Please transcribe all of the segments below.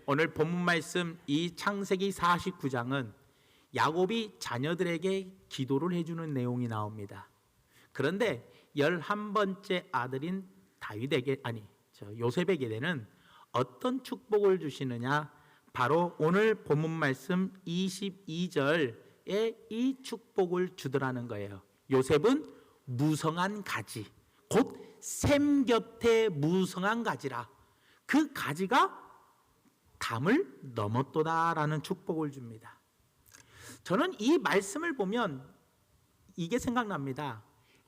오늘 본문 말씀 이 창세기 49장은 야곱이 자녀들에게 기도를 해주는 내용이 나옵니다. 그런데 11번째 아들인 요셉에게는 어떤 축복을 주시느냐? 바로 오늘 본문 말씀 22절에 이 축복을 주더라는 거예요. 요셉은 무성한 가지, 곧 샘 곁에 무성한 가지라. 그 가지가 담을 넘었도다라는 축복을 줍니다. 저는 이 말씀을 보면 이게 생각납니다.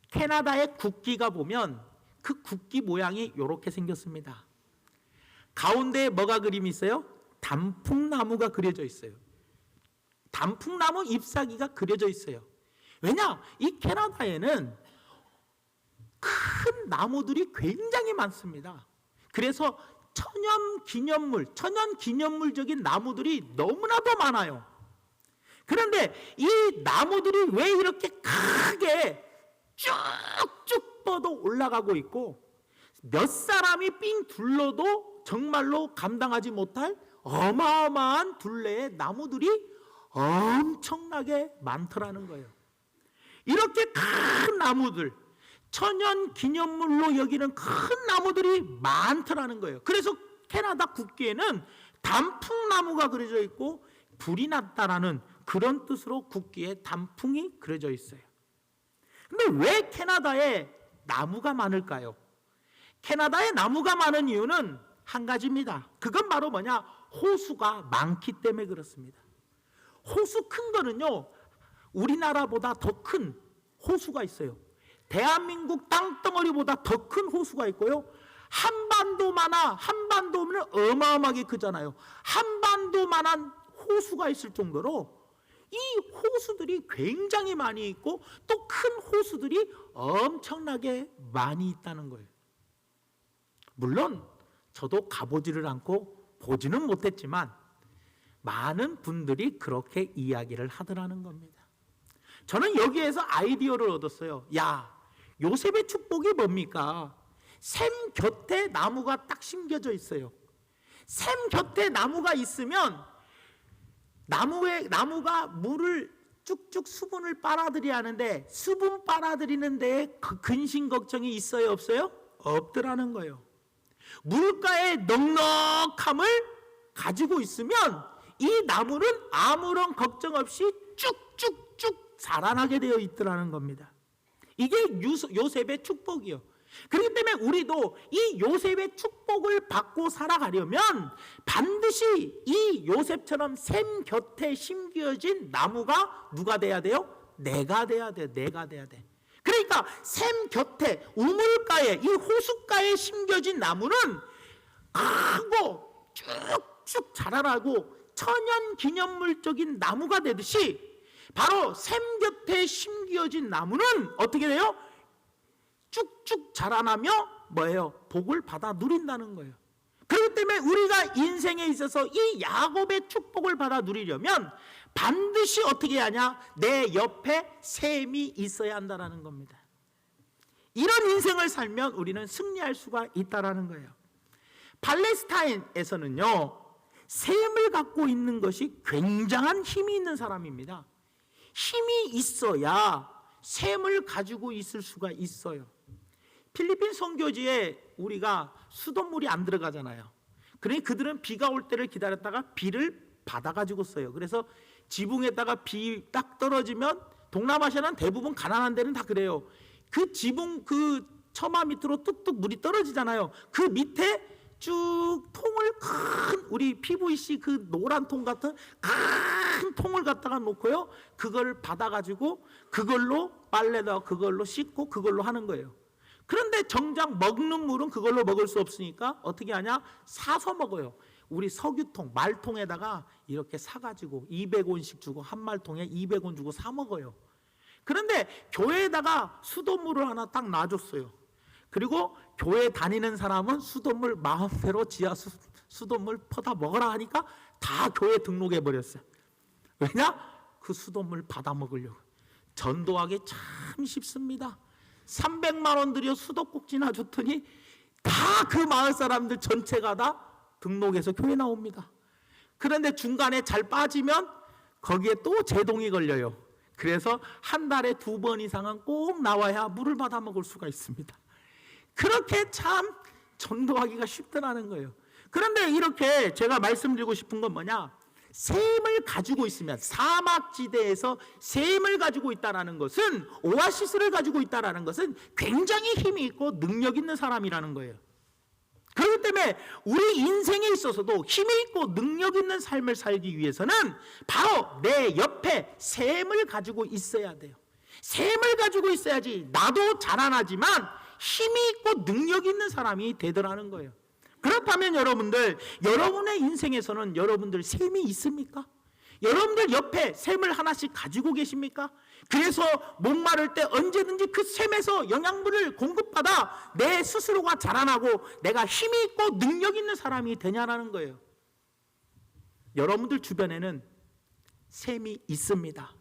캐나다의 국기가 보면 그 국기 모양이 이렇게 생겼습니다. 가운데에 뭐가 그림이 있어요? 단풍나무가 그려져 있어요. 단풍나무 잎사귀가 그려져 있어요. 왜냐? 이 캐나다에는 큰 나무들이 굉장히 많습니다. 그래서 천연기념물적인 나무들이 너무나도 많아요. 그런데 이 나무들이 왜 이렇게 크게 쭉쭉 뻗어 올라가고 있고 몇 사람이 삥 둘러도 정말로 감당하지 못할 어마어마한 둘레의 나무들이 엄청나게 많더라는 거예요. 이렇게 큰 나무들, 천연기념물로 여기는 큰 나무들이 많더라는 거예요. 그래서 캐나다 국기에는 단풍나무가 그려져 있고 불이 났다라는 그런 뜻으로 국기에 단풍이 그려져 있어요. 근데 왜 캐나다에 나무가 많을까요? 캐나다에 나무가 많은 이유는 한 가지입니다. 그건 바로 뭐냐? 호수가 많기 때문에 그렇습니다. 호수 큰 거는요, 우리나라보다 더 큰 호수가 있어요. 대한민국 땅덩어리보다 더 큰 호수가 있고요. 한반도면 어마어마하게 크잖아요. 한반도만한 호수가 있을 정도로 이 호수들이 굉장히 많이 있고 또 큰 호수들이 엄청나게 많이 있다는 거예요. 물론 저도 가보지를 않고 보지는 못했지만 많은 분들이 그렇게 이야기를 하더라는 겁니다. 저는 여기에서 아이디어를 얻었어요. 야, 요셉의 축복이 뭡니까? 샘 곁에 나무가 딱 심겨져 있어요. 샘 곁에 나무가 있으면 나무가 물을 쭉쭉 수분을 빨아들여야 하는데 수분 빨아들이는 데에 근심 걱정이 있어요, 없어요? 없더라는 거예요. 물가의 넉넉함을 가지고 있으면 이 나무는 아무런 걱정 없이 쭉쭉쭉 자라나게 되어 있더라는 겁니다. 이게 요셉의 축복이요. 그렇기 때문에 우리도 이 요셉의 축복을 받고 살아가려면 반드시 이 요셉처럼 샘 곁에 심겨진 나무가 누가 돼야 돼요? 내가 돼야 돼요. 내가 돼야 돼. 그러니까 샘 곁에 우물가에 이 호숫가에 심겨진 나무는 크고 쭉쭉 자라나고 천연기념물적인 나무가 되듯이 바로 샘 곁에 심겨진 나무는 어떻게 돼요? 쭉쭉 자라나며 뭐예요? 복을 받아 누린다는 거예요. 그렇기 때문에 우리가 인생에 있어서 이 야곱의 축복을 받아 누리려면 반드시 어떻게 하냐? 내 옆에 샘이 있어야 한다는 겁니다. 이런 인생을 살면 우리는 승리할 수가 있다는 거예요. 팔레스타인에서는요, 샘을 갖고 있는 것이 굉장한 힘이 있는 사람입니다. 힘이 있어야 샘을 가지고 있을 수가 있어요. 필리핀 선교지에 우리가 수돗물이 안 들어가잖아요. 그러니 그들은 비가 올 때를 기다렸다가 비를 받아가지고 써요. 그래서 지붕에다가 비 딱 떨어지면 동남아시아는 대부분 가난한 데는 다 그래요. 그 지붕 그 처마 밑으로 뚝뚝 물이 떨어지잖아요. 그 밑에 쭉 통을 큰 우리 PVC 그 노란 통 같은 큰 통을 갖다가 놓고요. 그걸 받아가지고 그걸로 빨래다 그걸로 씻고 그걸로 하는 거예요. 그런데 정작 먹는 물은 그걸로 먹을 수 없으니까 어떻게 하냐? 사서 먹어요. 우리 석유통, 말통에다가 이렇게 사가지고 200원씩 주고 한 말통에 200원 주고 사 먹어요. 그런데 교회에다가 수돗물을 하나 딱 놔줬어요. 그리고 교회 다니는 사람은 수돗물 마음대로 지하 수돗물 퍼다 먹으라 하니까 다 교회 등록해 버렸어요. 왜냐? 그 수돗물 받아 먹으려고. 전도하기 참 쉽습니다. 300만 원 들여 수도꼭지나 줬더니 다 그 마을 사람들 전체가 다 등록해서 교회 나옵니다. 그런데 중간에 잘 빠지면 거기에 또 제동이 걸려요. 그래서 한 달에 2번 이상은 꼭 나와야 물을 받아 먹을 수가 있습니다. 그렇게 참 전도하기가 쉽더라는 거예요. 그런데 이렇게 제가 말씀드리고 싶은 건 뭐냐, 샘을 가지고 있으면, 사막지대에서 샘을 가지고 있다는 것은, 오아시스를 가지고 있다는 것은 굉장히 힘이 있고 능력 있는 사람이라는 거예요. 그렇기 때문에 우리 인생에 있어서도 힘이 있고 능력 있는 삶을 살기 위해서는 바로 내 옆에 샘을 가지고 있어야 돼요. 샘을 가지고 있어야지 나도 자라나지만 힘이 있고 능력 있는 사람이 되더라는 거예요. 그렇다면 여러분들, 여러분의 인생에서는 여러분들 샘이 있습니까? 여러분들 옆에 샘을 하나씩 가지고 계십니까? 그래서 목마를 때 언제든지 그 샘에서 영양분을 공급받아 내 스스로가 자라나고 내가 힘이 있고 능력 있는 사람이 되냐라는 거예요. 여러분들 주변에는 샘이 있습니다.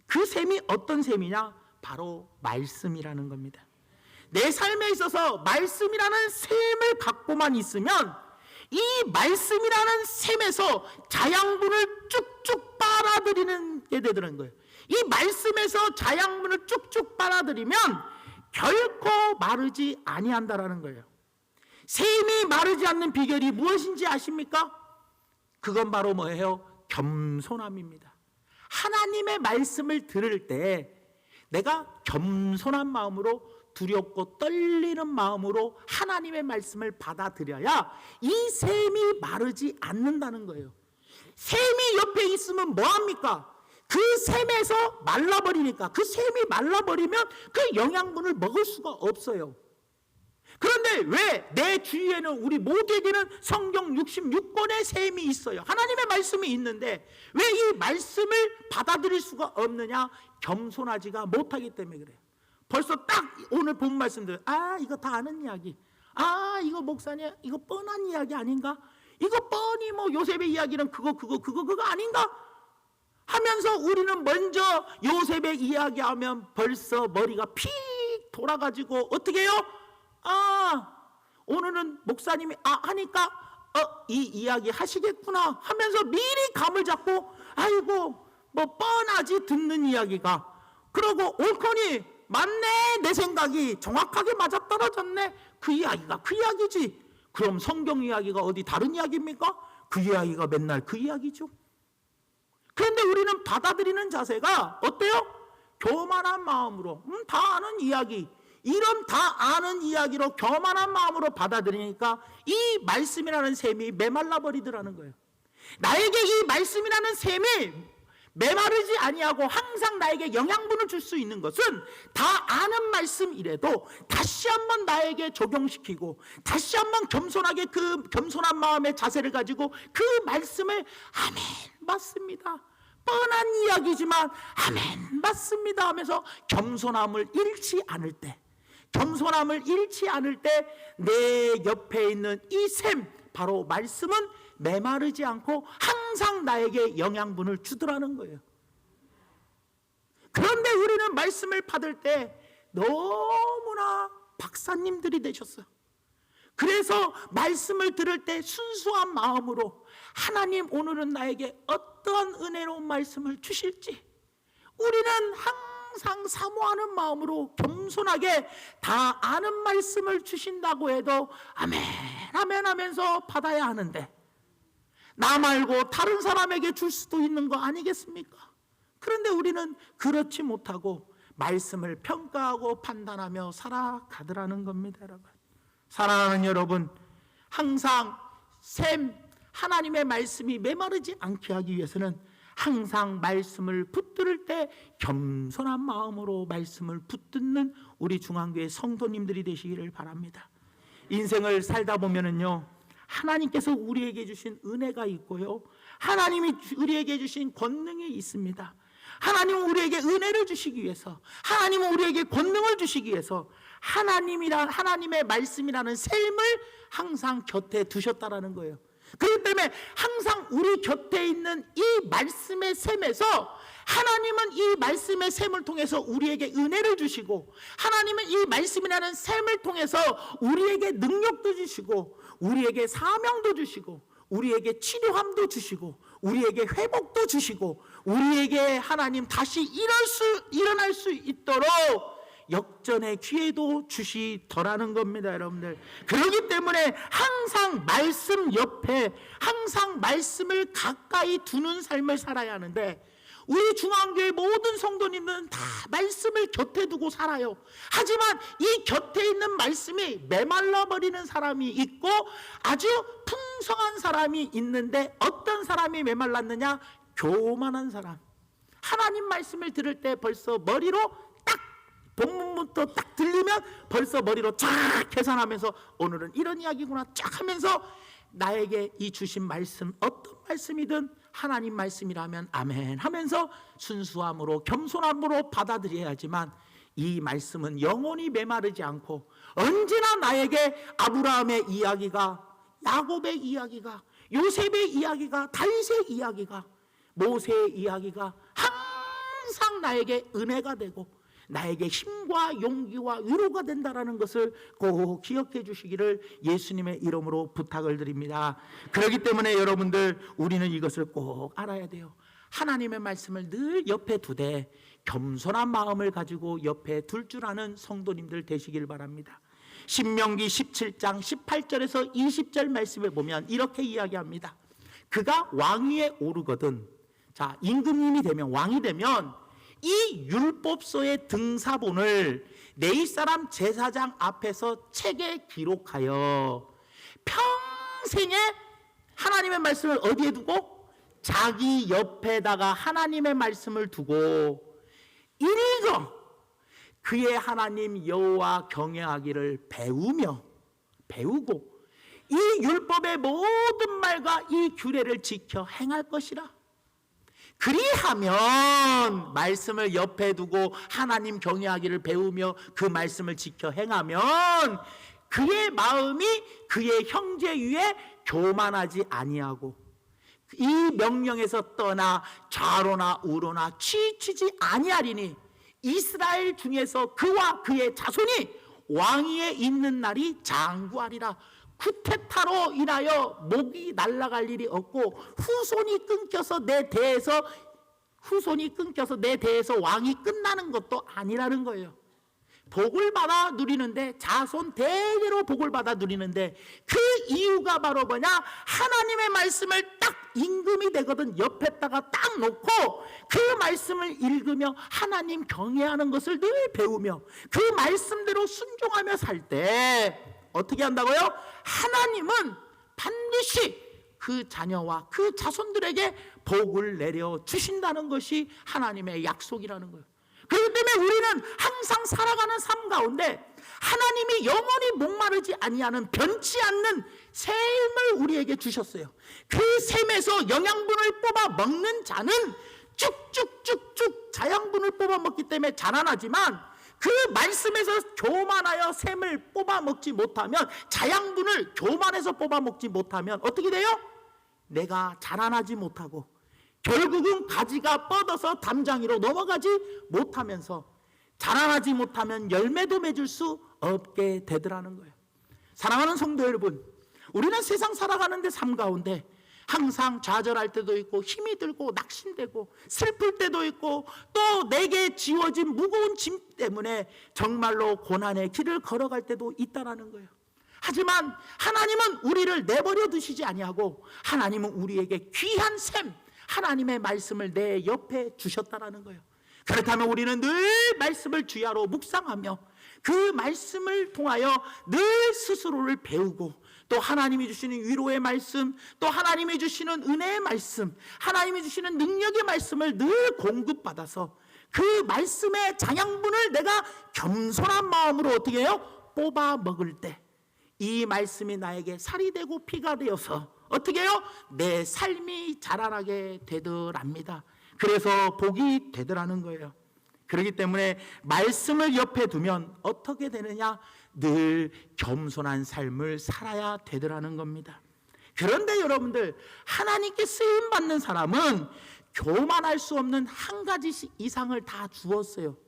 그 샘이 어떤 샘이냐? 바로 말씀이라는 겁니다. 내 삶에 있어서 말씀이라는 샘을 갖고만 있으면 이 말씀이라는 샘에서 자양분을 쭉쭉 빨아들이는 게 되는 거예요. 이 말씀에서 자양분을 쭉쭉 빨아들이면 결코 마르지 아니한다라는 거예요. 샘이 마르지 않는 비결이 무엇인지 아십니까? 그건 바로 뭐예요? 겸손함입니다. 하나님의 말씀을 들을 때 내가 겸손한 마음으로, 두렵고 떨리는 마음으로 하나님의 말씀을 받아들여야 이 샘이 마르지 않는다는 거예요. 샘이 옆에 있으면 뭐합니까? 그 샘에서 말라버리니까, 그 샘이 말라버리면 그 영양분을 먹을 수가 없어요. 그런데 왜 내 주위에는, 우리 모두에게는 성경 66권의 샘이 있어요. 하나님의 말씀이 있는데 왜 이 말씀을 받아들일 수가 없느냐? 겸손하지가 못하기 때문에 그래요. 벌써 딱 오늘 본 말씀들, 이거 다 아는 이야기, 이거 목사님 이거 뻔한 이야기 아닌가? 이거 뻔히 뭐 요셉의 이야기는 그거 아닌가? 하면서 우리는 먼저 요셉의 이야기하면 벌써 머리가 픽 돌아가지고 어떻게 해요? 오늘은 목사님이 하니까 이 이야기 하시겠구나 하면서 미리 감을 잡고, 아이고 뭐 뻔하지 듣는 이야기가, 그러고 옳거니 맞네, 내 생각이 정확하게 맞아떨어졌네, 그 이야기가 그 이야기지. 그럼 성경 이야기가 어디 다른 이야기입니까? 그 이야기가 맨날 그 이야기죠. 그런데 우리는 받아들이는 자세가 어때요? 교만한 마음으로, 다 아는 이야기, 이런 다 아는 이야기로 교만한 마음으로 받아들이니까 이 말씀이라는 샘이 메말라 버리더라는 거예요. 나에게 이 말씀이라는 샘이 메마르지 아니하고 항상 나에게 영양분을 줄 수 있는 것은 다 아는 말씀이라도 다시 한번 나에게 적용시키고 다시 한번 겸손하게 그 겸손한 마음의 자세를 가지고 그 말씀을 아멘 맞습니다, 뻔한 이야기지만 아멘 맞습니다 하면서 겸손함을 잃지 않을 때, 겸손함을 잃지 않을 때 내 옆에 있는 이 샘, 바로 말씀은 메마르지 않고 항상 나에게 영양분을 주더라는 거예요. 그런데 우리는 말씀을 받을 때 너무나 박사님들이 되셨어요. 그래서 말씀을 들을 때 순수한 마음으로 하나님 오늘은 나에게 어떤 은혜로운 말씀을 주실지 우리는 항상 사모하는 마음으로 겸손하게 다 아는 말씀을 주신다고 해도 아멘 아멘 하면서 받아야 하는데, 나 말고 다른 사람에게 줄 수도 있는 거 아니겠습니까? 그런데 우리는 그렇지 못하고 말씀을 평가하고 판단하며 살아가더라는 겁니다. 여러분, 사랑하는 여러분, 항상 하나님의 말씀이 메마르지 않게 하기 위해서는 항상 말씀을 붙들을 때 겸손한 마음으로 말씀을 붙듣는 우리 중앙교회 성도님들이 되시기를 바랍니다. 인생을 살다 보면은요, 하나님께서 우리에게 주신 은혜가 있고요, 하나님이 우리에게 주신 권능이 있습니다. 하나님은 우리에게 은혜를 주시기 위해서, 하나님은 우리에게 권능을 주시기 위해서 하나님의 말씀이라는 샘을 항상 곁에 두셨다라는 거예요. 그렇기 때문에 항상 우리 곁에 있는 이 말씀의 샘에서 하나님은 이 말씀의 샘을 통해서 우리에게 은혜를 주시고, 하나님은 이 말씀이라는 샘을 통해서 우리에게 능력도 주시고 우리에게 사명도 주시고 우리에게 치료함도 주시고 우리에게 회복도 주시고 우리에게 하나님 다시 일어날 수 있도록 역전의 기회도 주시더라는 겁니다, 여러분들. 그렇기 때문에 항상 말씀 옆에 항상 말씀을 가까이 두는 삶을 살아야 하는데, 우리 중앙교회 모든 성도님은 다 말씀을 곁에 두고 살아요. 하지만 이 곁에 있는 말씀이 메말라 버리는 사람이 있고 아주 풍성한 사람이 있는데, 어떤 사람이 메말랐느냐? 교만한 사람. 하나님 말씀을 들을 때 벌써 머리로 딱 본문부터 딱 들리면 벌써 머리로 쫙 계산하면서 오늘은 이런 이야기구나 쫙 하면서 나에게 이 주신 말씀, 어떤 말씀이든 하나님 말씀이라면 아멘 하면서 순수함으로 겸손함으로 받아들여야지만, 이 말씀은 영원히 메마르지 않고 언제나 나에게 아브라함의 이야기가, 야곱의 이야기가, 요셉의 이야기가, 다윗의 이야기가, 모세의 이야기가 항상 나에게 은혜가 되고 나에게 힘과 용기와 위로가 된다는 것을 꼭 기억해 주시기를 예수님의 이름으로 부탁을 드립니다. 그렇기 때문에 여러분들, 우리는 이것을 꼭 알아야 돼요. 하나님의 말씀을 늘 옆에 두되 겸손한 마음을 가지고 옆에 둘 줄 아는 성도님들 되시길 바랍니다. 신명기 17장 18절에서 20절 말씀을 보면 이렇게 이야기합니다. 그가 왕위에 오르거든, 자, 임금님이 되면, 왕이 되면 이 율법서의 등사본을 내 입사람 제사장 앞에서 책에 기록하여 평생에 하나님의 말씀을 어디에 두고? 자기 옆에다가 하나님의 말씀을 두고 읽어 그의 하나님 여호와 경외하기를 배우고 이 율법의 모든 말과 이 규례를 지켜 행할 것이라. 그리하면, 말씀을 옆에 두고 하나님 경외하기를 배우며 그 말씀을 지켜 행하면 그의 마음이 그의 형제 위에 교만하지 아니하고 이 명령에서 떠나 좌로나 우로나 치치지 아니하리니 이스라엘 중에서 그와 그의 자손이 왕위에 있는 날이 장구하리라. 쿠데타로 인하여 목이 날아갈 일이 없고 후손이 끊겨서 내 대에서 왕이 끝나는 것도 아니라는 거예요. 복을 받아 누리는데, 자손 대대로 복을 받아 누리는데, 그 이유가 바로 뭐냐? 하나님의 말씀을 딱 임금이 되거든 옆에다가 딱 놓고 그 말씀을 읽으며 하나님 경외하는 것을 늘 배우며 그 말씀대로 순종하며 살 때 어떻게 한다고요? 하나님은 반드시 그 자녀와 그 자손들에게 복을 내려 주신다는 것이 하나님의 약속이라는 거예요. 그렇기 때문에 우리는 항상 살아가는 삶 가운데 하나님이 영원히 목마르지 아니하는 변치 않는 샘을 우리에게 주셨어요. 그 샘에서 영양분을 뽑아 먹는 자는 쭉쭉쭉쭉 자양분을 뽑아 먹기 때문에 자라나지만, 그 말씀에서 교만하여 샘을 뽑아 먹지 못하면, 자양분을 교만해서 뽑아 먹지 못하면 어떻게 돼요? 내가 자라나지 못하고 결국은 가지가 뻗어서 담장이로 넘어가지 못하면서, 자라나지 못하면 열매도 맺을 수 없게 되더라는 거예요. 사랑하는 성도 여러분, 우리는 세상 살아가는데 삶 가운데 항상 좌절할 때도 있고 힘이 들고 낙심되고 슬플 때도 있고, 또 내게 지워진 무거운 짐 때문에 정말로 고난의 길을 걸어갈 때도 있다라는 거예요. 하지만 하나님은 우리를 내버려 두시지 아니하고 하나님은 우리에게 귀한 샘, 하나님의 말씀을 내 옆에 주셨다라는 거예요. 그렇다면 우리는 늘 말씀을 주야로 묵상하며 그 말씀을 통하여 늘 스스로를 배우고, 또 하나님이 주시는 위로의 말씀, 또 하나님이 주시는 은혜의 말씀, 하나님이 주시는 능력의 말씀을 늘 공급받아서 그 말씀의 장양분을 내가 겸손한 마음으로 어떻게 해요? 뽑아 먹을 때 이 말씀이 나에게 살이 되고 피가 되어서 어떻게 해요? 내 삶이 자라나게 되더랍니다. 그래서 복이 되더라는 거예요. 그렇기 때문에 말씀을 옆에 두면 어떻게 되느냐? 늘 겸손한 삶을 살아야 되더라는 겁니다. 그런데 여러분들, 하나님께 쓰임받는 사람은 교만할 수 없는 한 가지 이상을 다 주었어요.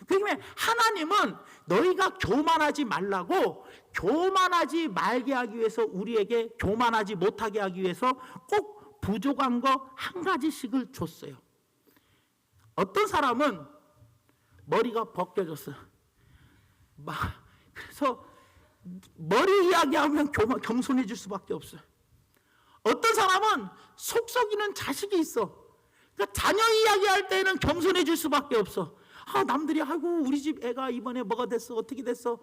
그러면 하나님은 너희가 교만하지 말라고, 교만하지 말게 하기 위해서, 우리에게 교만하지 못하게 하기 위해서 꼭 부족한 거 한 가지씩을 줬어요. 어떤 사람은 머리가 벗겨졌어요. 그래서 머리 이야기하면 겸손해질 수밖에 없어요. 어떤 사람은 속 썩이는 자식이 있어. 그러니까 자녀 이야기할 때는 겸손해질 수밖에 없어. 남들이 아이고 우리 집 애가 이번에 뭐가 됐어, 어떻게 됐어,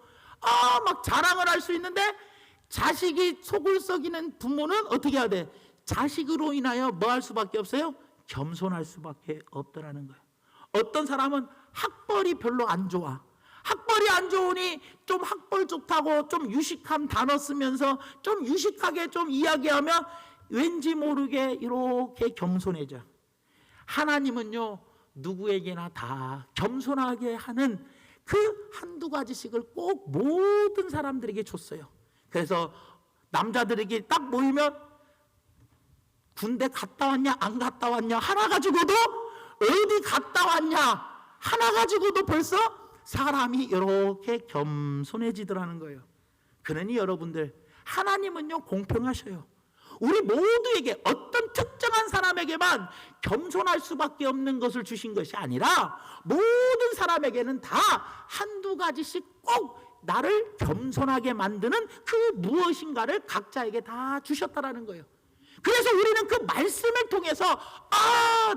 막 자랑을 할 수 있는데, 자식이 속을 썩이는 부모는 어떻게 해야 돼? 자식으로 인하여 뭐 할 수밖에 없어요? 겸손할 수밖에 없더라는 거예요. 어떤 사람은 학벌이 별로 안 좋아. 학벌이 안 좋으니 좀 학벌 좋다고 좀 유식한 단어 쓰면서 좀 유식하게 좀 이야기하면 왠지 모르게 이렇게 겸손해져. 하나님은요, 누구에게나 다 겸손하게 하는 그 한두 가지씩을 꼭 모든 사람들에게 줬어요. 그래서 남자들에게 딱 모이면 군대 갔다 왔냐 안 갔다 왔냐 하나 가지고도, 어디 갔다 왔냐 하나 가지고도 벌써 사람이 이렇게 겸손해지더라는 거예요. 그러니 여러분들, 하나님은요 공평하셔요. 우리 모두에게, 어떤 특정한 사람에게만 겸손할 수밖에 없는 것을 주신 것이 아니라 모든 사람에게는 다 한두 가지씩 꼭 나를 겸손하게 만드는 그 무엇인가를 각자에게 다 주셨다라는 거예요. 그래서 우리는 그 말씀을 통해서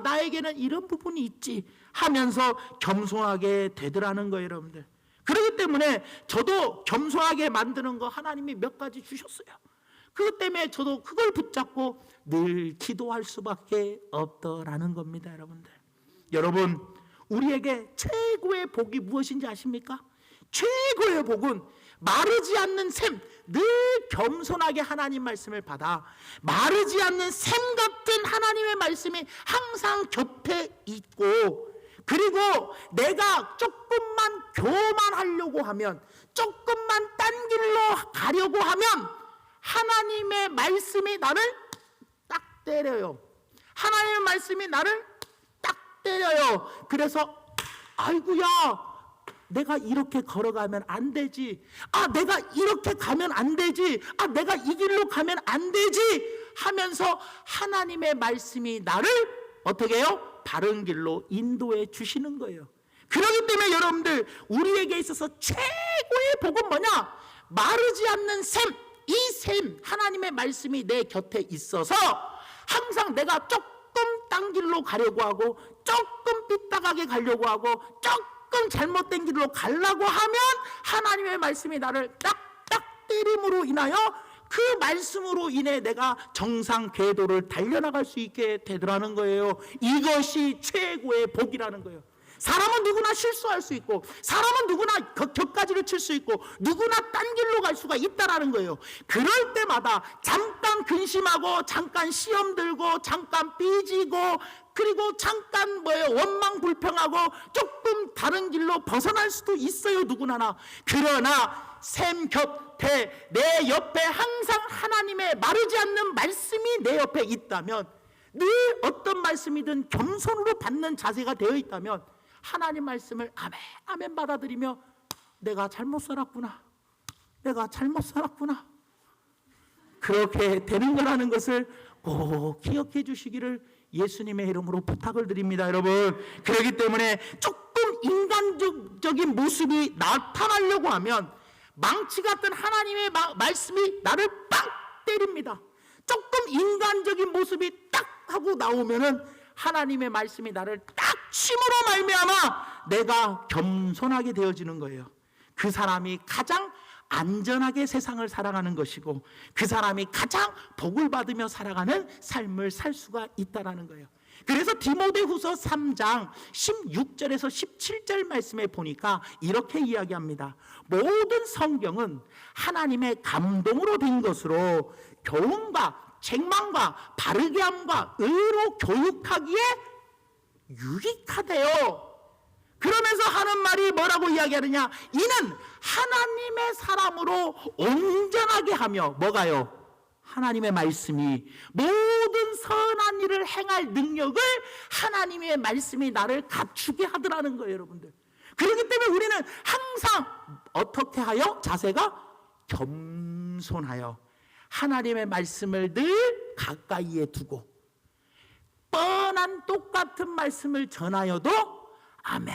나에게는 이런 부분이 있지 하면서 겸손하게 되더라는 거예요, 여러분들. 그렇기 때문에 저도 겸손하게 만드는 거 하나님이 몇 가지 주셨어요. 그것 때문에 저도 그걸 붙잡고 늘 기도할 수밖에 없더라는 겁니다, 여러분들. 여러분, 우리에게 최고의 복이 무엇인지 아십니까? 최고의 복은 마르지 않는 샘, 늘 겸손하게 하나님 말씀을 받아 마르지 않는 샘 같은 하나님의 말씀이 항상 곁에 있고, 그리고 내가 조금만 교만하려고 하면, 조금만 딴 길로 가려고 하면 하나님의 말씀이 나를 딱 때려요. 하나님의 말씀이 나를 딱 때려요. 그래서 아이고야, 내가 이렇게 걸어가면 안 되지. 내가 이렇게 가면 안 되지. 내가 이 길로 가면 안 되지 하면서 하나님의 말씀이 나를 어떻게 해요? 바른 길로 인도해 주시는 거예요. 그렇기 때문에 여러분들, 우리에게 있어서 최고의 복은 뭐냐? 마르지 않는 샘, 이 샘, 하나님의 말씀이 내 곁에 있어서 항상 내가 조금 딴 길로 가려고 하고, 조금 삐딱하게 가려고 하고, 조금 잘못된 길로 가려고 하면 하나님의 말씀이 나를 딱딱 때림으로 인하여 그 말씀으로 인해 내가 정상 궤도를 달려나갈 수 있게 되더라는 거예요. 이것이 최고의 복이라는 거예요. 사람은 누구나 실수할 수 있고, 사람은 누구나 격가지를 칠 수 있고, 누구나 딴 길로 갈 수가 있다라는 거예요. 그럴 때마다 잠깐 근심하고, 잠깐 시험 들고, 잠깐 삐지고, 그리고 잠깐 원망 불평하고 조금 다른 길로 벗어날 수도 있어요, 누구나. 그러나 샘 곁에, 내 옆에 항상 하나님의 마르지 않는 말씀이 내 옆에 있다면, 늘 어떤 말씀이든 겸손으로 받는 자세가 되어 있다면 하나님 말씀을 아멘 아멘 받아들이며 내가 잘못 살았구나, 내가 잘못 살았구나, 그렇게 되는 거라는 것을 꼭 기억해 주시기를 예수님의 이름으로 부탁을 드립니다, 여러분. 그렇기 때문에 조금 인간적인 모습이 나타나려고 하면 망치 같은 하나님의 말씀이 나를 빵 때립니다. 조금 인간적인 모습이 딱 하고 나오면은 하나님의 말씀이 나를 딱 침으로 말미암아 내가 겸손하게 되어지는 거예요. 그 사람이 가장 안전하게 세상을 살아가는 것이고, 그 사람이 가장 복을 받으며 살아가는 삶을 살 수가 있다라는 거예요. 그래서 디모데후서 3장 16절에서 17절 말씀에 보니까 이렇게 이야기합니다. 모든 성경은 하나님의 감동으로 된 것으로 교훈과 책망과 바르게 함과 의로 교육하기에 유익하대요. 그러면서 하는 말이 뭐라고 이야기하느냐? 이는 하나님의 사람으로 온전하게 하며, 뭐가요? 하나님의 말씀이 모든 선한 일을 행할 능력을 하나님의 말씀이 나를 갖추게 하더라는 거예요, 여러분들. 그렇기 때문에 우리는 항상 어떻게 하여? 자세가 겸손하여 하나님의 말씀을 늘 가까이에 두고 뻔한 똑같은 말씀을 전하여도 아멘,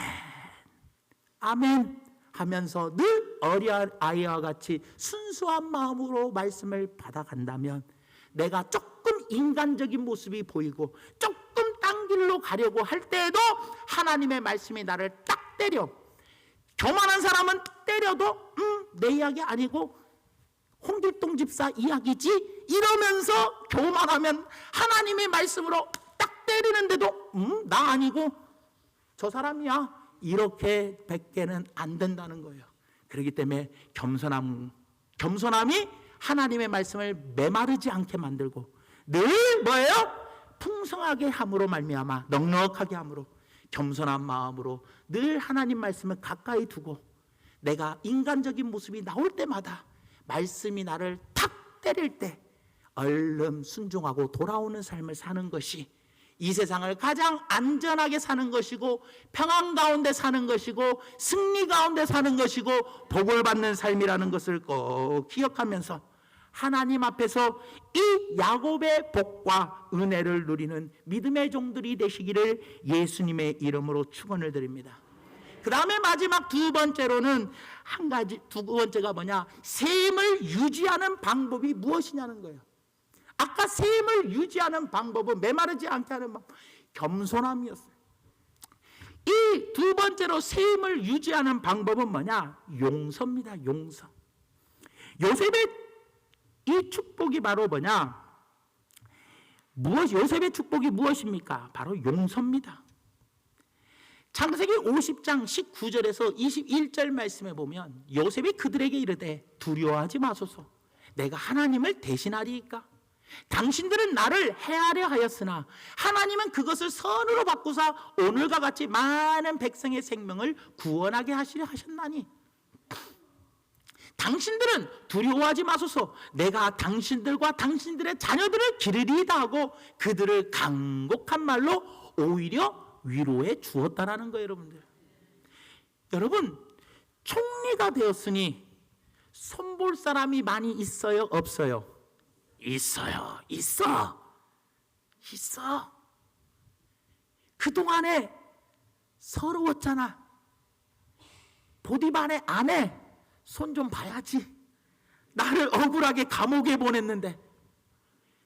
아멘 하면서 늘 어린아이와 같이 순수한 마음으로 말씀을 받아간다면 내가 조금 인간적인 모습이 보이고 조금 딴 길로 가려고 할 때에도 하나님의 말씀이 나를 딱 때려. 교만한 사람은 때려도 내 이야기 아니고 홍길동 집사 이야기지 이러면서 교만하면 하나님의 말씀으로 딱 때리는데도 나 아니고 저 사람이야 이렇게 뱉게는 안 된다는 거예요. 그렇기 때문에 겸손함이 하나님의 말씀을 메마르지 않게 만들고 늘 뭐예요? 풍성하게 함으로 말미암아 넉넉하게 함으로 겸손한 마음으로 늘 하나님 말씀을 가까이 두고 내가 인간적인 모습이 나올 때마다 말씀이 나를 탁 때릴 때 얼른 순종하고 돌아오는 삶을 사는 것이 이 세상을 가장 안전하게 사는 것이고 평안 가운데 사는 것이고 승리 가운데 사는 것이고 복을 받는 삶이라는 것을 꼭 기억하면서 하나님 앞에서 이 야곱의 복과 은혜를 누리는 믿음의 종들이 되시기를 예수님의 이름으로 축원을 드립니다. 그 다음에 마지막 두 번째로는 두 번째가 뭐냐? 셈을 유지하는 방법이 무엇이냐는 거예요. 아까 셈을 유지하는 방법은 메마르지 않게 하는 방법, 겸손함이었어요. 이 두 번째로 셈을 유지하는 방법은 뭐냐? 용서입니다. 용서. 요셉의 이 축복이 바로 뭐냐? 요셉의 축복이 무엇입니까? 바로 용서입니다. 창세기 50장 19절에서 21절 말씀에 보면 요셉이 그들에게 이르되 두려워하지 마소서 내가 하나님을 대신하리이까 당신들은 나를 해하려 하였으나 하나님은 그것을 선으로 바꾸사 오늘과 같이 많은 백성의 생명을 구원하게 하시려 하셨나니 당신들은 두려워하지 마소서 내가 당신들과 당신들의 자녀들을 기르리이다 하고 그들을 간곡한 말로 오히려 위로해 주었다라는 거예요. 여러분 총리가 되었으니 손볼 사람이 많이 있어요? 없어요? 있어요. 있어. 그동안에 서러웠잖아. 보디반의 아내 손 좀 봐야지. 나를 억울하게 감옥에 보냈는데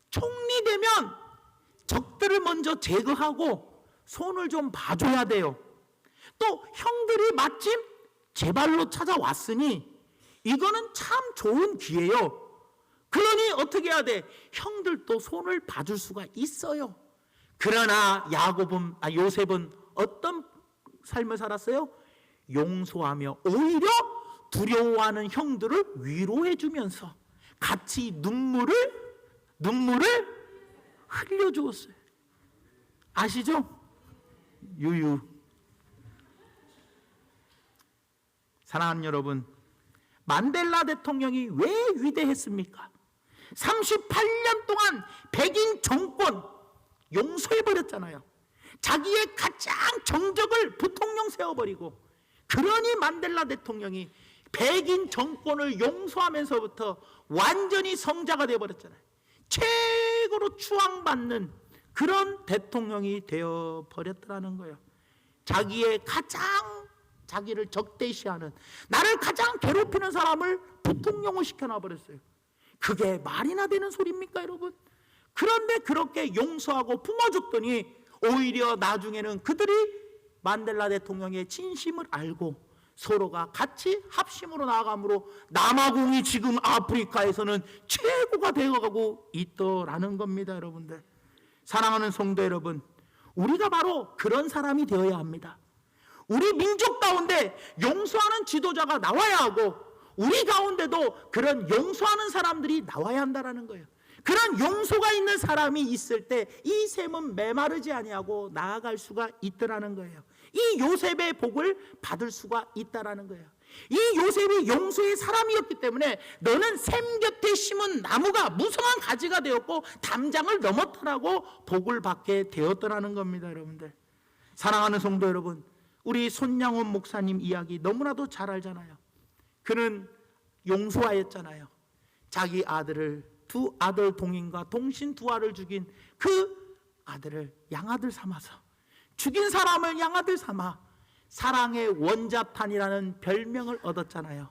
총리 되면 적들을 먼저 제거하고 손을 좀 봐줘야 돼요. 또 형들이 마침 제 발로 찾아왔으니 이거는 참 좋은 기회예요. 그러니 어떻게 해야 돼? 형들도 손을 봐줄 수가 있어요. 그러나 요셉은 어떤 삶을 살았어요? 용서하며 오히려 두려워하는 형들을 위로해 주면서 같이 눈물을 흘려주었어요. 아시죠? 유유. 사랑하는 여러분, 만델라 대통령이 왜 위대했습니까? 38년 동안 백인 정권 용서해버렸잖아요. 자기의 가장 정적을 부통령 세워버리고 그러니 만델라 대통령이 백인 정권을 용서하면서부터 완전히 성자가 되어버렸잖아요. 최고로 추앙받는 그런 대통령이 되어버렸더라는 거예요. 자기의 가장 자기를 적대시하는 나를 가장 괴롭히는 사람을 부통령을 시켜놔버렸어요. 그게 말이나 되는 소리입니까 여러분? 그런데 그렇게 용서하고 품어줬더니 오히려 나중에는 그들이 만델라 대통령의 진심을 알고 서로가 같이 합심으로 나아가므로 남아공이 지금 아프리카에서는 최고가 되어가고 있더라는 겁니다. 여러분들, 사랑하는 성도 여러분, 우리가 바로 그런 사람이 되어야 합니다. 우리 민족 가운데 용서하는 지도자가 나와야 하고 우리 가운데도 그런 용서하는 사람들이 나와야 한다는 거예요. 그런 용서가 있는 사람이 있을 때 이 셈은 메마르지 아니하고 나아갈 수가 있더라는 거예요. 이 요셉의 복을 받을 수가 있다라는 거예요. 이 요셉이 용서의 사람이었기 때문에 너는 셈 곁에 심은 나무가 무성한 가지가 되었고 담장을 넘었더라고 복을 받게 되었더라는 겁니다. 여러분들, 사랑하는 성도 여러분, 우리 손양원 목사님 이야기 너무나도 잘 알잖아요. 그는 용서하였잖아요. 자기 아들을, 두 아들 동인과 동신 두 알을 죽인 그 아들을 양아들 삼아서, 죽인 사람을 양아들 삼아 사랑의 원자탄이라는 별명을 얻었잖아요.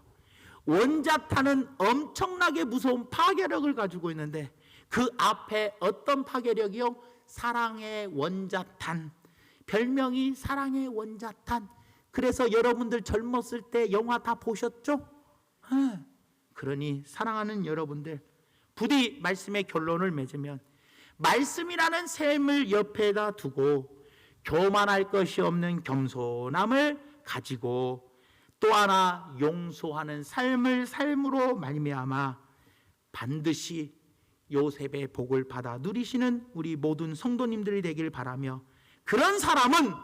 원자탄은 엄청나게 무서운 파괴력을 가지고 있는데 그 앞에 어떤 파괴력이요? 사랑의 원자탄. 별명이 사랑의 원자탄. 그래서 여러분들 젊었을 때 영화 다 보셨죠? 그러니 사랑하는 여러분들, 부디 말씀의 결론을 맺으면 말씀이라는 샘을 옆에다 두고 교만할 것이 없는 겸손함을 가지고 또 하나 용서하는 삶으로 말미암아 반드시 요셉의 복을 받아 누리시는 우리 모든 성도님들이 되길 바라며, 그런 사람은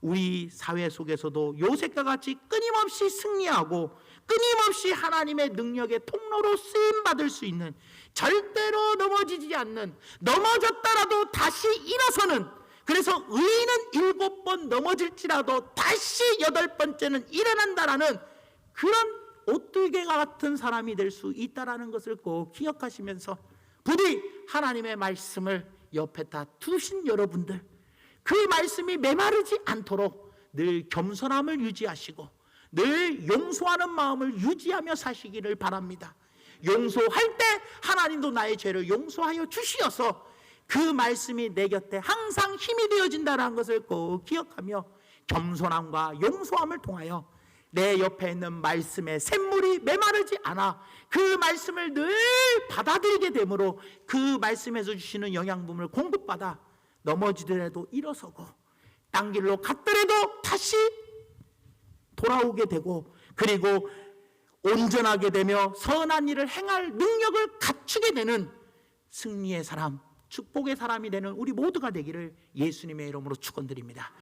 우리 사회 속에서도 요셉과 같이 끊임없이 승리하고 끊임없이 하나님의 능력의 통로로 쓰임받을 수 있는, 절대로 넘어지지 않는, 넘어졌더라도 다시 일어서는, 그래서 의인은 7번 넘어질지라도 다시 8번째는 일어난다라는 그런 오뚜기와 같은 사람이 될 수 있다는 것을 꼭 기억하시면서 부디 하나님의 말씀을 옆에다 두신 여러분들, 그 말씀이 메마르지 않도록 늘 겸손함을 유지하시고 늘 용서하는 마음을 유지하며 사시기를 바랍니다. 용서할 때 하나님도 나의 죄를 용서하여 주시어서 그 말씀이 내 곁에 항상 힘이 되어진다는 것을 꼭 기억하며 겸손함과 용서함을 통하여 내 옆에 있는 말씀의 샘물이 메마르지 않아 그 말씀을 늘 받아들이게 되므로 그 말씀에서 주시는 영양분을 공급받아 넘어지더라도 일어서고 딴 길로 갔더라도 다시 돌아오게 되고, 그리고 온전하게 되며 선한 일을 행할 능력을 갖추게 되는 승리의 사람, 축복의 사람이 되는 우리 모두가 되기를 예수님의 이름으로 축원드립니다.